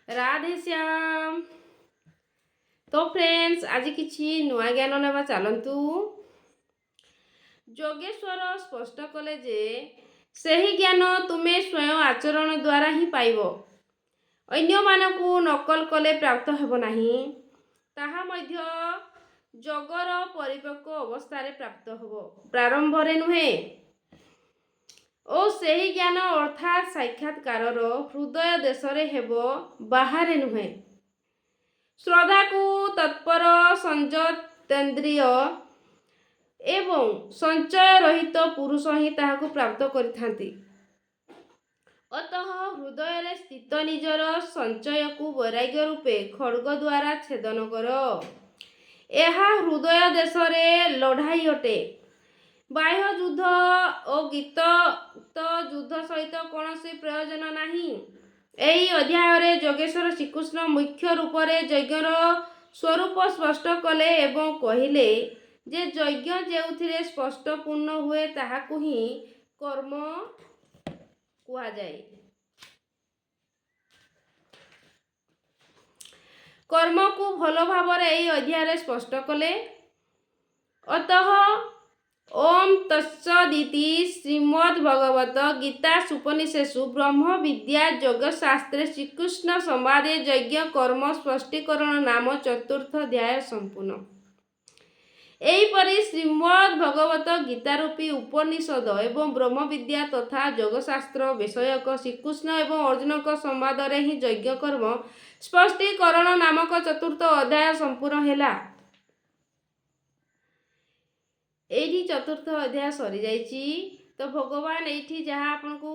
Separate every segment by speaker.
Speaker 1: राधे श्याम। तो फ्रेंड्स आज किछि नुआ ज्ञान नेबा चलतु। जोगेश्वर स्पष्ट कले जे सही ज्ञान तुमे स्वयं आचरण द्वारा ही पाइब, अन्य मानकु नकल कले प्राप्त हेब नाही। ताहा मध्य जगर परिपक्व अवस्था प्राप्त हेब, प्रारंभ रे नुहे। ओ सही ज्ञान अर्थात साक्षात्कार हृदय देशरे हेब, बाहरे नुहे। श्रद्धा को तत्पर संजतेन्द्रिय एवं संचय रहित पुरुष ही ताहाकु प्राप्त करिथांती। अतः हृदय स्थित निजर संचय को वैराग्य रूपे खड्ग द्वारा छेदन कर। यह हृदय देश रे लड़ाई अटे। बाह्य युद्ध और गीत युद्ध सहित कौन प्रयोजन नहीं। एही अध्याय जोगेश्वर श्रीकृष्ण मुख्य रूप से यज्ञर स्वरूप स्पष्ट कले एवं कहिले जे यज्ञ जेउथिरे स्पष्ट पूर्ण हुए ताहाकु ही कर्म कुहा जाए। कर्म को भल भाव एही अध्याय स्पष्ट कले। अतः ओम तत्सदिति श्रीमद्भगवत गीता उपनिषेषु ब्रह्म विद्या योग शास्त्रे श्रीकृष्ण संवादे यज्ञ कर्म स्पष्टीकरण नाम चतुर्थ अध्याय संपूर्ण। एहीपरि श्रीमद्भगवत गीता रूपी उपनिषद एवं ब्रह्म विद्या तथा योगशास्त्र विषयक श्रीकृष्ण एवं अर्जुन संवाद रे ही यज्ञ कर्म स्पष्टीकरण नामक चतुर्थ अध्याय संपूर्ण हैला। एठी चतुर्थ अध्याय सरी जाइछि। तो भगवान एठी जहाँ आपन को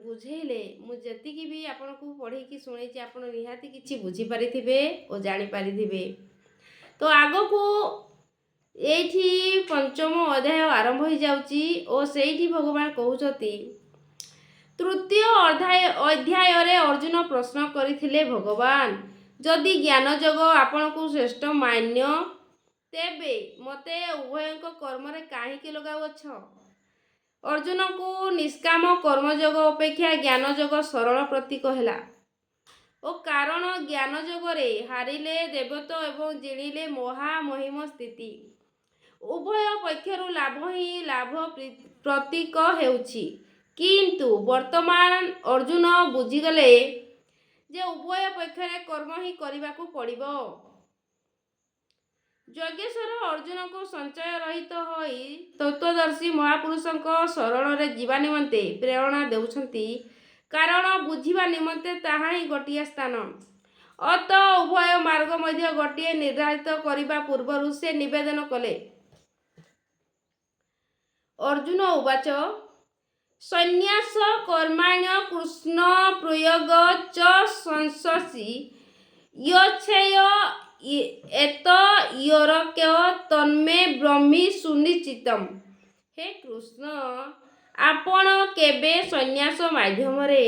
Speaker 1: बुझेले मु जतिकी भी आपन को पढ़ी की सुनेछि आपन निहाती किछि बुझी पारिथिबे ओ जानि पारिथिबे। तो आगो को एठी पंचम अध्याय आरंभ हो जाउछि ओ सेठी भगवान कहउछति। तृतीय अध्याय रे अर्जुन प्रश्न करिथिले भगवान जदि ज्ञान जग आपन को श्रेष्ठ मान्य तेबे मते उभयक कर्म रे काहेकि लगाउछ। अर्जुन को निष्काम कर्मयोग अपेक्षा ज्ञान योग सरल प्रतीक हैला। ओ कारण ज्ञान योग रे हारिले देवत एवं जिणिले महामहिम स्थिति उभय पक्षरु लाभ ही लाभ प्रतीक हेउछि। किंतु वर्तमान अर्जुन बुझीगले जे उभय पक्षरे कर्म ही करिबाकू पड़िबो। योगेश्वर अर्जुन को संचय रहित होई तत्वदर्शी महापुरुषों शरण रे जीवा निमंते प्रेरणा देउछंती। कारण बुझिबा निमंते ताहा ही गोटिए स्थान। अत उभय मार्ग मध्य गोटिए निर्धारित करिबा पूर्वरु से निवेदन कले। अर्जुन उवाच संन्यास कर्माण्य कृष्ण प्रयोग च संससि यच्छेय एत योरक्य तन्मे ब्रह्मी सुनिश्चितम। हे कृष्ण आपण केबे संन्यास माध्यम रे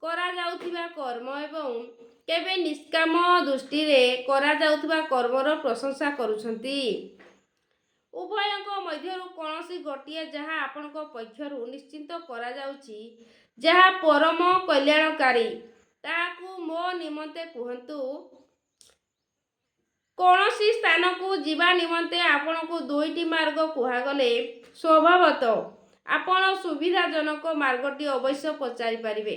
Speaker 1: करा जाउथिबा कर्म एवं केबे निष्काम दृष्टि रे करा जाउथिबा कर्मर प्रशंसा करूछंती। उभयक मध्यरु कोनोसी गोटिए जहाँ आपनक पक्षरु निश्चिंत करा जाउछि जहाँ परम कल्याणकारी ताकू मो निमंते कुहंतु। कोनोसी स्थान को जीवा निमंते आपण को दुईटी मार्ग कुहागले स्वभावत आपण सुविधाजनक मार्गटी अवश्य पचारि पारिबे।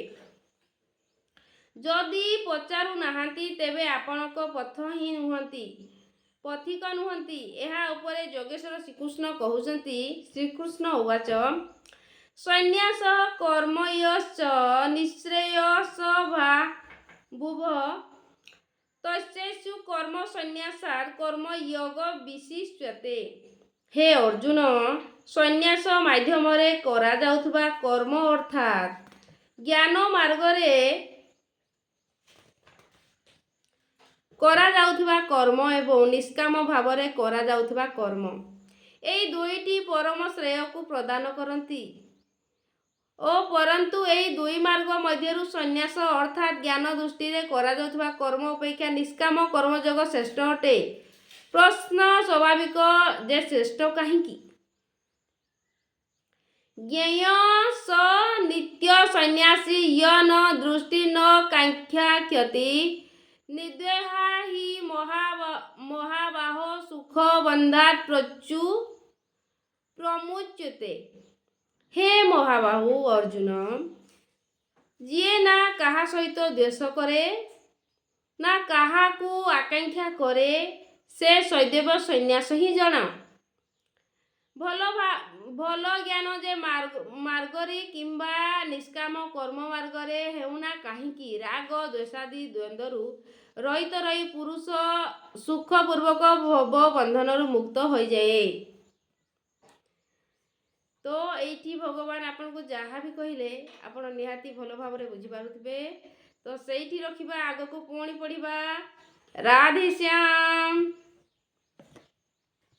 Speaker 1: जदि पचारु नाहांती तेबे आपणक पथ ही नुहंती पथिक नुहंती। एहा उपरे योगेश्वर श्रीकृष्ण कहउछंती। श्रीकृष्ण उवाच संन्यास कर्मयश्च निःश्रेयस भूभ तस्यैषु कर्म संन्यासात् कर्म योग विशिष्यते। हे अर्जुन संन्यास माध्यम रे करा जाउथबा कर्म अर्थात ज्ञान मार्ग रे करा जाउथबा कर्म एवं निष्काम भाव रे करा जाउथबा कर्म एई दुईटी परम श्रेय को प्रदान करंती। ओ परंतु एई दुई मार्ग मध्यरु संन्यास अर्थात ज्ञान दृष्टि रे करा जाउथबा कर्म अपेक्षा निष्काम कर्मयोग श्रेष्ठ अटे। प्रश्न स्वाभाविक जे श्रेष्ठ काहींकी। ଜ୍ଞେୟ ସ ନିତ୍ୟ ସନ୍ନ୍ୟାସୀ ୟ ନ ଦୃଷ୍ଟି ନ କାଙ୍କ୍ଷା କ୍ଷତି ନିର୍ଦ୍ଦେହା ହି ମହାବାହୋ ସୁଖ ବନ୍ଧାତ୍ ପ୍ରମୁଚ୍ୟତେ। ହେ ମହାବାହୁ ଅର୍ଜୁନ, ଯିଏ ନା କାହା ସହିତ ଦ୍ୱେଷ କରେ ନା କାହାକୁ ଆକାଙ୍କ୍ଷା କରେ ସେ ସଦୈବ ସନ୍ନ୍ୟାସ ହିଁ ଜଣା। ଭଲ ଜ୍ଞାନ ଯେ ମାର୍ଗରେ କିମ୍ବା ନିଷ୍କାମ କର୍ମ ମାର୍ଗରେ ହେଉନା କାହିଁକି ରାଗ ଦ୍ୱେଷାଦି ଦ୍ୱନ୍ଦ୍ୱରୁ ରହିତ ରହି ପୁରୁଷ ସୁଖପୂର୍ବକ ଭବ ବନ୍ଧନରୁ ମୁକ୍ତ ହୋଇଯାଏ। ତ ଏଇଠି ଭଗବାନ ଆପଣଙ୍କୁ ଯାହା ବି କହିଲେ ଆପଣ ନିହାତି ଭଲ ଭାବରେ ବୁଝିପାରୁଥିବେ। ତ ସେଇଠି ରଖିବା, ଆଗକୁ ପୁଣି ପଢ଼ିବା। ରାଧେ ଶ୍ୟାମ।